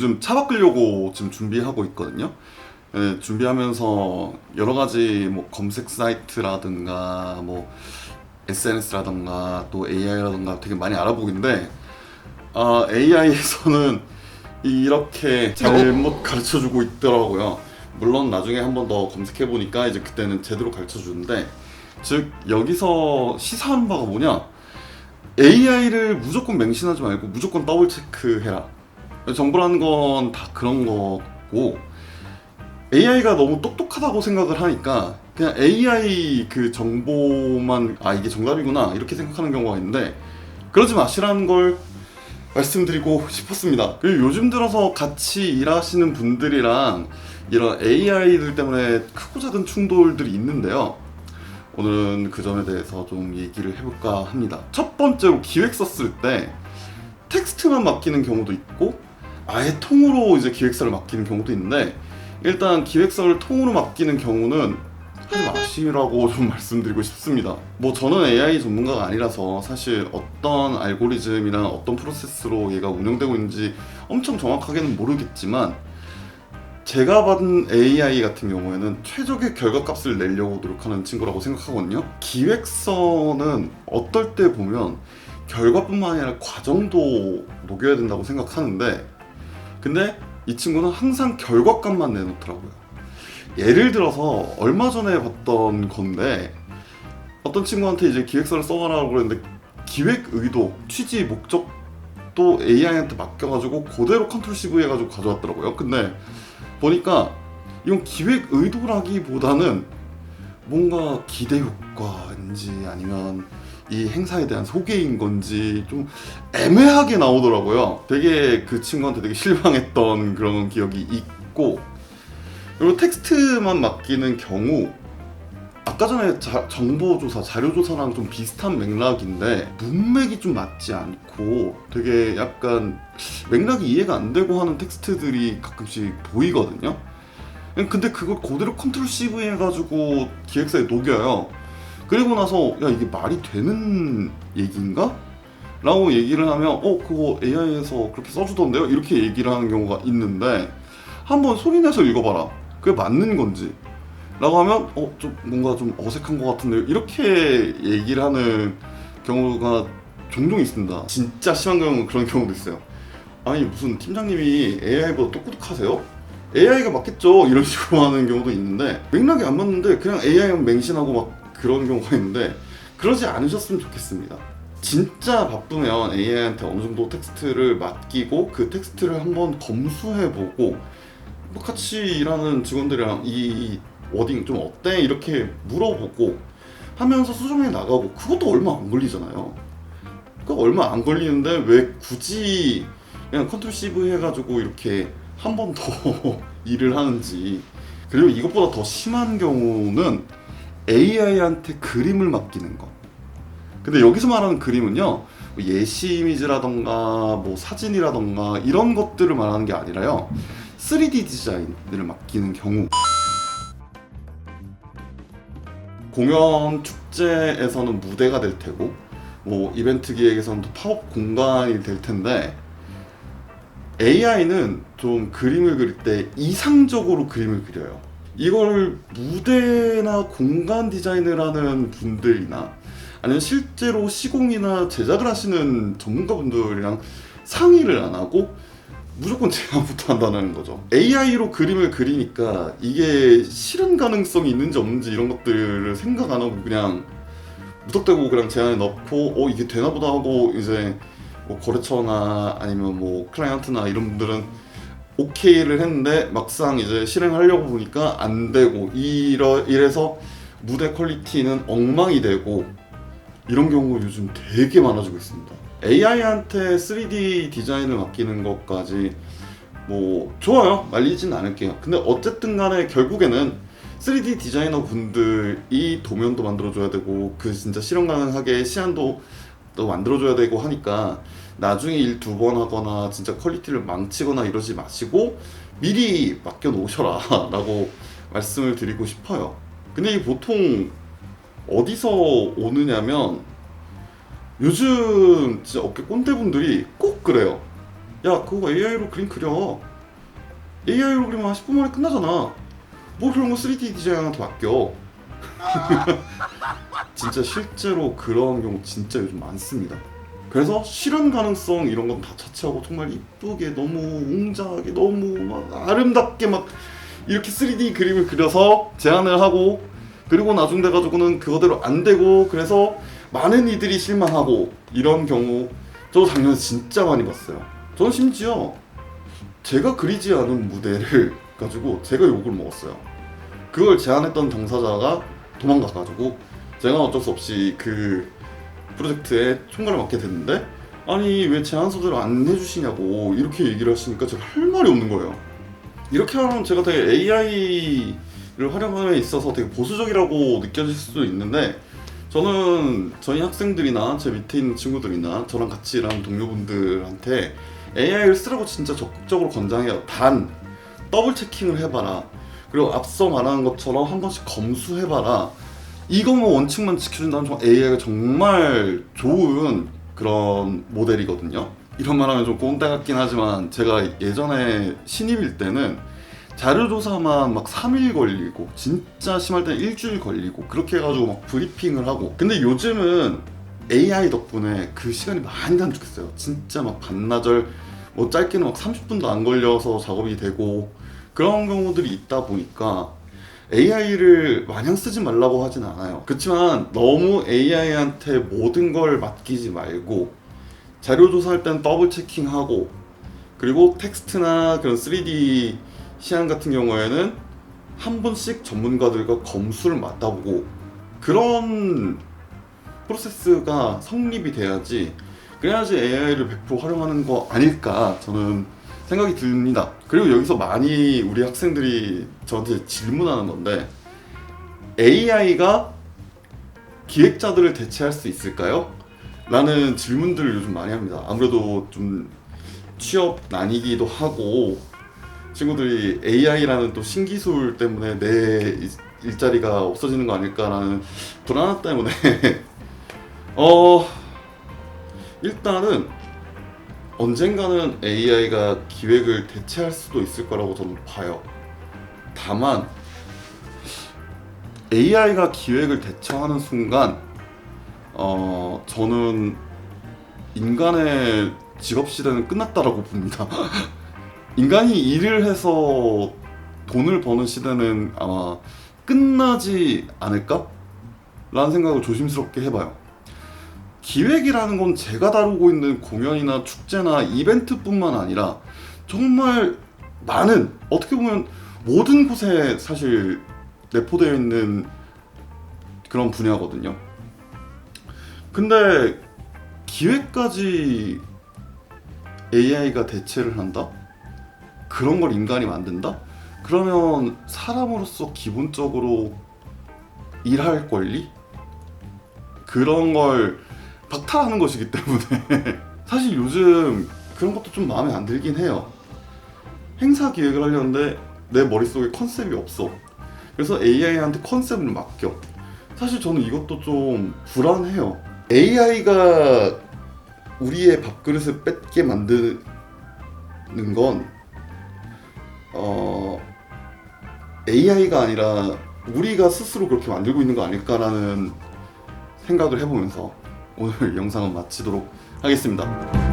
요즘 차 바꾸려고 지금 준비하고 있거든요. 네, 준비하면서 여러 가지 뭐 검색 사이트라든가 뭐 SNS라든가 또 AI라든가 되게 많이 알아보고 있는데 AI에서는 이렇게 잘못 가르쳐주고 있더라고요. 물론 나중에 한 번 더 검색해보니까 이제 그때는 제대로 가르쳐주는데, 즉 여기서 시사하는 바가 뭐냐, AI를 무조건 맹신하지 말고 무조건 더블 체크해라. 정보라는 건 다 그런 거고, AI가 너무 똑똑하다고 생각을 하니까 그냥 AI 그 정보만 이게 정답이구나 이렇게 생각하는 경우가 있는데, 그러지 마시라는 걸 말씀드리고 싶었습니다. 그리고 요즘 들어서 같이 일하시는 분들이랑 이런 AI들 때문에 크고 작은 충돌들이 있는데요. 오늘은 그 점에 대해서 좀 얘기를 해볼까 합니다. 첫 번째로 기획 썼을 때 텍스트만 맡기는 경우도 있고 아예 통으로 이제 기획서를 맡기는 경우도 있는데, 일단 기획서를 통으로 맡기는 경우는 하지 마시라고 좀 말씀드리고 싶습니다. 뭐 저는 AI 전문가가 아니라서 사실 어떤 알고리즘이나 어떤 프로세스로 얘가 운영되고 있는지 엄청 정확하게는 모르겠지만, 제가 받은 AI 같은 경우에는 최적의 결과값을 내려고 노력하는 친구라고 생각하거든요. 기획서는 어떨 때 보면 결과뿐만 아니라 과정도 녹여야 된다고 생각하는데, 근데 이 친구는 항상 결과값만 내놓더라고요. 예를 들어서 얼마 전에 봤던 건데, 어떤 친구한테 이제 기획서를 써가라고 그랬는데 기획 의도, 취지, 목적도 AI한테 맡겨가지고 그대로 컨트롤 CV 해가지고 가져왔더라고요. 근데 보니까 이건 기획 의도라기보다는 뭔가 기대 효과인지 아니면 이 행사에 대한 소개인 건지 좀 애매하게 나오더라고요. 되게 그 친구한테 되게 실망했던 그런 기억이 있고, 그리고 텍스트만 맡기는 경우 아까 전에 정보조사, 자료조사랑 좀 비슷한 맥락인데 문맥이 좀 맞지 않고 되게 약간 맥락이 이해가 안 되고 하는 텍스트들이 가끔씩 보이거든요. 근데 그걸 그대로 컨트롤 CV 해가지고 기획서에 녹여요. 그리고 나서 야 이게 말이 되는 얘기인가? 라고 얘기를 하면 그거 AI에서 그렇게 써주던데요? 이렇게 얘기를 하는 경우가 있는데, 한번 소리내서 읽어봐라. 그게 맞는 건지 라고 하면 좀 뭔가 좀 어색한 것 같은데요? 이렇게 얘기를 하는 경우가 종종 있습니다. 진짜 심한 경우는 그런 경우도 있어요. 아니 무슨 팀장님이 AI보다 똑똑하세요? AI가 맞겠죠? 이런 식으로 하는 경우도 있는데, 맥락이 안 맞는데 그냥 AI만 맹신하고 막 그런 경우가 있는데, 그러지 않으셨으면 좋겠습니다. 진짜 바쁘면 AI한테 어느 정도 텍스트를 맡기고 그 텍스트를 한번 검수해보고, 뭐 같이 일하는 직원들이랑 이 워딩 좀 어때? 이렇게 물어보고 하면서 수정해 나가고, 그것도 얼마 안 걸리잖아요. 그거 얼마 안 걸리는데 왜 굳이 그냥 컨트롤 CV 해가지고 이렇게 한 번 더 일을 하는지. 그리고 이것보다 더 심한 경우는 AI한테 그림을 맡기는 거. 근데 여기서 말하는 그림은요, 예시 이미지라던가 뭐 사진이라던가 이런 것들을 말하는 게 아니라요, 3D 디자인을 맡기는 경우. 공연 축제에서는 무대가 될 테고, 뭐 이벤트 기획에서는 또 팝업 공간이 될 텐데, AI는 좀 그림을 그릴 때 이상적으로 그림을 그려요. 이걸 무대나 공간 디자인을 하는 분들이나 아니면 실제로 시공이나 제작을 하시는 전문가분들이랑 상의를 안 하고 무조건 제안부터 한다는 거죠. AI로 그림을 그리니까 이게 실현 가능성이 있는지 없는지 이런 것들을 생각 안 하고 그냥 무턱대고 그냥 제안에 넣고 이게 되나 보다 하고, 이제 뭐 거래처나 아니면 뭐 클라이언트나 이런 분들은 오케이를 했는데 막상 이제 실행하려고 보니까 안 되고, 이래서 무대 퀄리티는 엉망이 되고, 이런 경우가 요즘 되게 많아지고 있습니다. AI한테 3D 디자인을 맡기는 것까지 뭐 좋아요, 말리진 않을게요. 근데 어쨌든 간에 결국에는 3D 디자이너 분들이 도면도 만들어줘야 되고 그 진짜 실현 가능하게 시안도 또 만들어줘야 되고 하니까 나중에 일 2번 하거나 진짜 퀄리티를 망치거나 이러지 마시고 미리 맡겨 놓으셔라 라고 말씀을 드리고 싶어요. 근데 이게 보통 어디서 오느냐면, 요즘 진짜 업계 꼰대분들이 꼭 그래요. 야 그거 AI로 그림 그려. AI로 그리면 한 10분 만에 끝나잖아. 뭐 그런 거 3D 디자이너한테 맡겨. 진짜 실제로 그런 경우 진짜 요즘 많습니다. 그래서 실현 가능성 이런 건 다 차치하고 정말 이쁘게 너무 웅장하게 너무 막 아름답게 막 이렇게 3D 그림을 그려서 제안을 하고 그리고 나중 돼가지고는 그거대로 안 되고 그래서 많은 이들이 실망하고 이런 경우 저도 작년에 진짜 많이 봤어요. 저는 심지어 제가 그리지 않은 무대를 가지고 제가 욕을 먹었어요. 그걸 제안했던 당사자가 도망가가지고 제가 어쩔 수 없이 그 프로젝트에 총괄을 맡게 됐는데 아니 왜 제안서대로 안 해주시냐고 이렇게 얘기를 하시니까 제가 할 말이 없는 거예요. 이렇게 하면 제가 되게 AI를 활용함에 있어서 되게 보수적이라고 느껴질 수도 있는데 저는 저희 학생들이나 제 밑에 있는 친구들이나 저랑 같이 일하는 동료분들한테 AI를 쓰라고 진짜 적극적으로 권장해요. 단 더블 체킹을 해봐라. 그리고 앞서 말한 것처럼 한 번씩 검수해봐라. 이것만 원칙만 지켜준다면 정말 AI가 정말 좋은 그런 모델이거든요. 이런 말하면 좀 꼰대 같긴 하지만 제가 예전에 신입일 때는 자료조사만 막 3일 걸리고 진짜 심할 때는 일주일 걸리고 그렇게 해가지고 막 브리핑을 하고 근데 요즘은 AI 덕분에 그 시간이 많이 단축했어요. 진짜 막 반나절 뭐 짧게는 막 30분도 안 걸려서 작업이 되고 그런 경우들이 있다 보니까 AI를 마냥 쓰지 말라고 하진 않아요. 그렇지만 너무 AI한테 모든 걸 맡기지 말고 자료 조사할 땐 더블 체킹하고 그리고 텍스트나 그런 3D 시안 같은 경우에는 한 번씩 전문가들과 검수를 맡아보고 그런 프로세스가 성립이 돼야지 그래야지 AI를 100% 활용하는 거 아닐까 저는 생각이 듭니다. 그리고 여기서 많이 우리 학생들이 저한테 질문하는 건데 AI가 기획자들을 대체할 수 있을까요? 라는 질문들을 요즘 많이 합니다. 아무래도 좀 취업 난이기도 하고 친구들이 AI라는 또 신기술 때문에 내 일자리가 없어지는 거 아닐까라는 불안함 때문에 일단은 언젠가는 AI가 기획을 대체할 수도 있을 거라고 저는 봐요. 다만 AI가 기획을 대체하는 순간 저는 인간의 직업 시대는 끝났다라고 봅니다. 인간이 일을 해서 돈을 버는 시대는 아마 끝나지 않을까? 라는 생각을 조심스럽게 해봐요. 기획이라는 건 제가 다루고 있는 공연이나 축제나 이벤트뿐만 아니라 정말 많은 어떻게 보면 모든 곳에 사실 내포되어 있는 그런 분야거든요. 근데 기획까지 AI가 대체를 한다? 그런 걸 인간이 만든다? 그러면 사람으로서 기본적으로 일할 권리? 그런 걸 박탈하는 것이기 때문에 사실 요즘 그런 것도 좀 마음에 안 들긴 해요. 행사 기획을 하려는데 내 머릿속에 컨셉이 없어. 그래서 AI한테 컨셉을 맡겨. 사실 저는 이것도 좀 불안해요. AI가 우리의 밥그릇을 뺏게 만드는 건 AI가 아니라 우리가 스스로 그렇게 만들고 있는 거 아닐까라는 생각을 해보면서 오늘 영상은 마치도록 하겠습니다.